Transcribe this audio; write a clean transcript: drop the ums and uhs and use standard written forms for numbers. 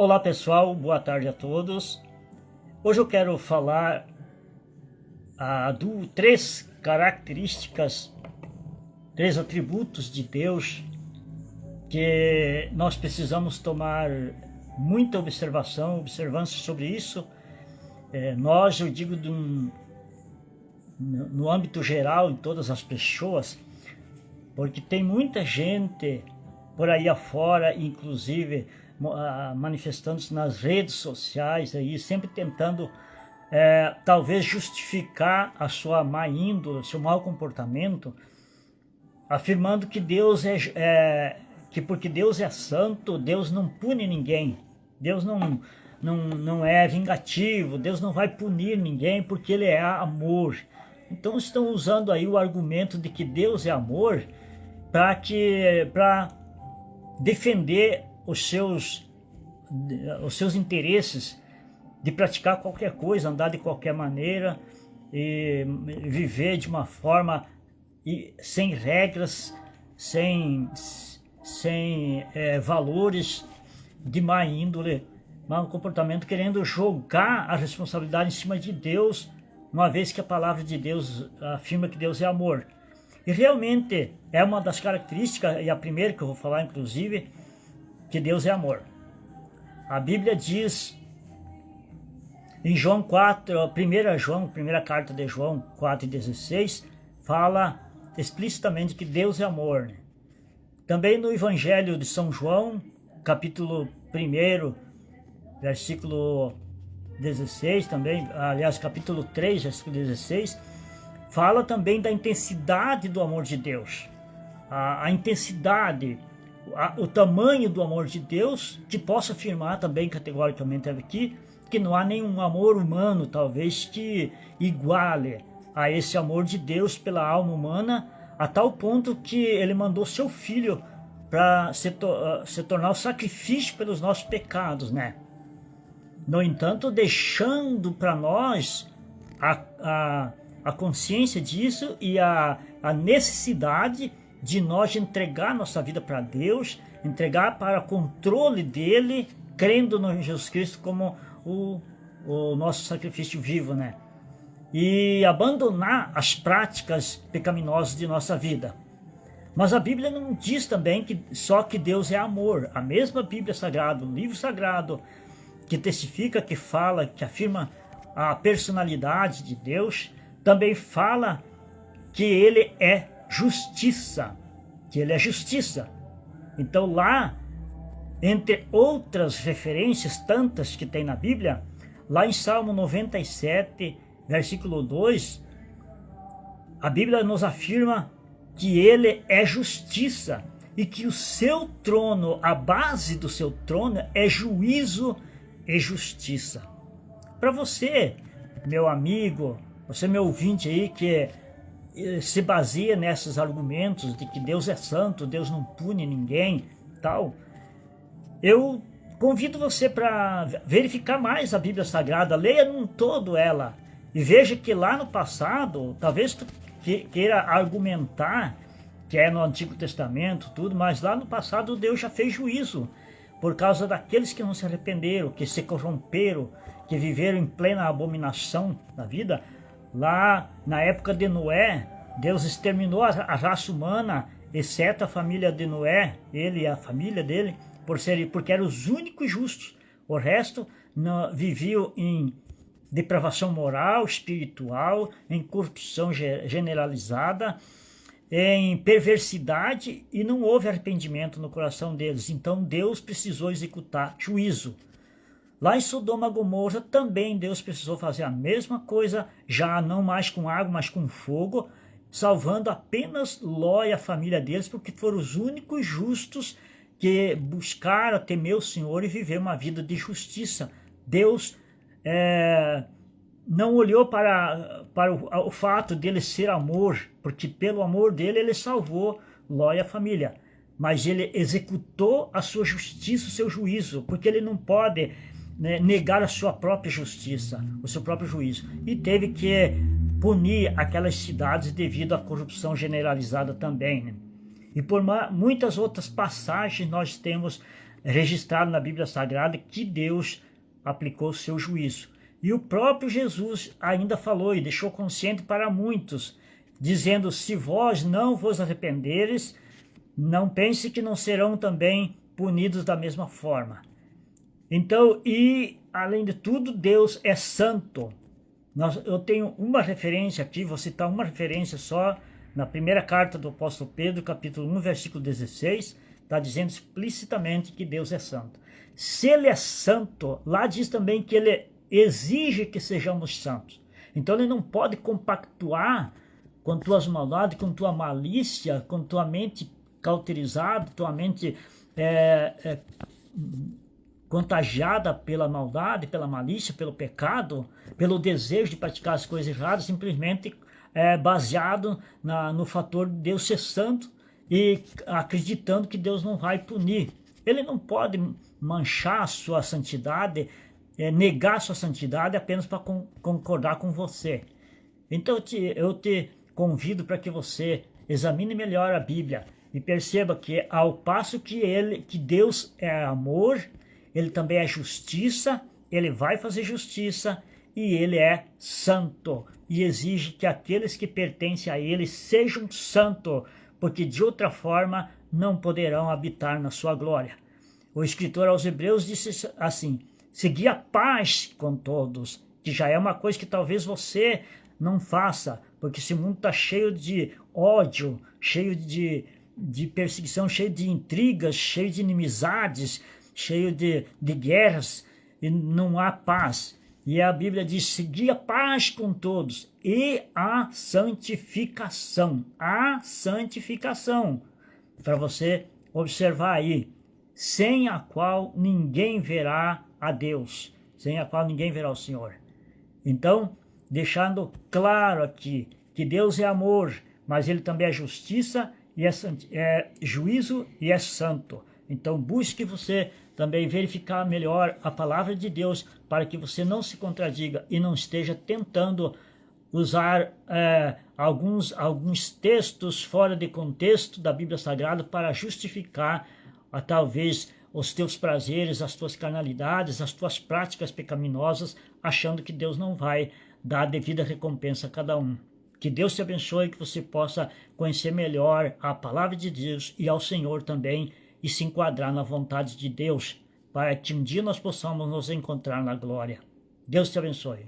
Olá pessoal, boa tarde a todos. Hoje eu quero falar três características, três atributos de Deus que nós precisamos tomar muita observância sobre isso. Eu digo no âmbito geral, em todas as pessoas, porque tem muita gente por aí afora, inclusive manifestando-se nas redes sociais, aí, sempre tentando talvez justificar a sua má índole, seu mau comportamento, afirmando que que porque Deus é santo, Deus não pune ninguém, Deus não é vingativo, Deus não vai punir ninguém porque Ele é amor. Então estão usando aí o argumento de que Deus é amor para defender os seus interesses de praticar qualquer coisa, andar de qualquer maneira e viver de uma forma sem regras, sem valores, de má índole, mau comportamento, querendo jogar a responsabilidade em cima de Deus, uma vez que a palavra de Deus afirma que Deus é amor. E realmente é uma das características, e a primeira que eu vou falar inclusive, que Deus é amor. A Bíblia diz em João 4, primeira carta de João 4,16, fala explicitamente que Deus é amor. Também no Evangelho de São João, capítulo 1, versículo 16, também, aliás, capítulo 3, versículo 16, fala também da intensidade do amor de Deus. A intensidade, o tamanho do amor de Deus, que posso afirmar também categoricamente aqui, que não há nenhum amor humano, talvez, que iguale a esse amor de Deus pela alma humana, a tal ponto que Ele mandou seu Filho para se tornar o sacrifício pelos nossos pecados, né? No entanto, deixando para nós a consciência disso e a necessidade de nós entregar nossa vida para Deus, entregar para o controle dele, crendo no Jesus Cristo como o nosso sacrifício vivo, né? E abandonar as práticas pecaminosas de nossa vida. Mas a Bíblia não diz também que só que Deus é amor. A mesma Bíblia Sagrada, o livro sagrado, que testifica, que fala, que afirma a personalidade de Deus, também fala que Ele é justiça, Então lá, entre outras referências, tantas que tem na Bíblia, lá em Salmo 97, versículo 2, a Bíblia nos afirma que Ele é justiça e que o seu trono, a base do seu trono, é juízo e justiça. Para você, meu amigo, você meu ouvinte aí que se baseia nesses argumentos de que Deus é santo, Deus não pune ninguém, tal, eu convido você para verificar mais a Bíblia Sagrada, leia num todo ela e veja que lá no passado, talvez tu queira argumentar que é no Antigo Testamento, tudo, mas lá no passado Deus já fez juízo por causa daqueles que não se arrependeram, que se corromperam, que viveram em plena abominação da vida. Lá na época de Noé, Deus exterminou a raça humana, exceto a família de Noé, ele e a família dele, porque eram os únicos justos. O resto viviam em depravação moral, espiritual, em corrupção generalizada, em perversidade, e não houve arrependimento no coração deles. Então Deus precisou executar juízo. Lá em Sodoma e Gomorra também Deus precisou fazer a mesma coisa, já não mais com água, mas com fogo, salvando apenas Ló e a família deles, porque foram os únicos justos que buscaram temer o Senhor e viver uma vida de justiça. Deus não olhou para o fato dele ser amor, porque pelo amor dele ele salvou Ló e a família, mas ele executou a sua justiça, o seu juízo, porque ele não pode negar a sua própria justiça, o seu próprio juízo, e teve que punir aquelas cidades devido à corrupção generalizada também, né? E por muitas outras passagens nós temos registrado na Bíblia Sagrada que Deus aplicou o seu juízo. E o próprio Jesus ainda falou e deixou consciente para muitos, dizendo: se vós não vos arrependeres, não pense que não serão também punidos da mesma forma. Então, e além de tudo, Deus é santo. Eu tenho uma referência aqui, vou citar uma referência só, na primeira carta do apóstolo Pedro, capítulo 1, versículo 16, está dizendo explicitamente que Deus é santo. Se ele é santo, lá diz também que ele exige que sejamos santos. Então ele não pode compactuar com tuas maldades, com tua malícia, com tua mente cauterizada, tua mente contagiada pela maldade, pela malícia, pelo pecado, pelo desejo de praticar as coisas erradas, simplesmente baseado no fator de Deus ser santo e acreditando que Deus não vai punir. Ele não pode manchar a sua santidade, negar a sua santidade apenas para concordar com você. Então eu te convido para que você examine melhor a Bíblia e perceba que ao passo que Deus é amor, ele também é justiça, ele vai fazer justiça e ele é santo. E exige que aqueles que pertencem a ele sejam santos, porque de outra forma não poderão habitar na sua glória. O escritor aos Hebreus disse assim: segui a paz com todos, que já é uma coisa que talvez você não faça, porque esse mundo está cheio de ódio, cheio de perseguição, cheio de intrigas, cheio de inimizades, cheio de guerras, e não há paz. E a Bíblia diz: segui a paz com todos e a santificação. A santificação, para você observar aí, sem a qual ninguém verá a Deus, sem a qual ninguém verá o Senhor. Então, deixando claro aqui que Deus é amor, mas ele também é justiça, e é juízo e é santo. Então busque você também verificar melhor a palavra de Deus para que você não se contradiga e não esteja tentando usar alguns textos fora de contexto da Bíblia Sagrada para justificar talvez os teus prazeres, as tuas carnalidades, as tuas práticas pecaminosas, achando que Deus não vai dar a devida recompensa a cada um. Que Deus te abençoe, que você possa conhecer melhor a palavra de Deus e ao Senhor também, e se enquadrar na vontade de Deus, para que um dia nós possamos nos encontrar na glória. Deus te abençoe.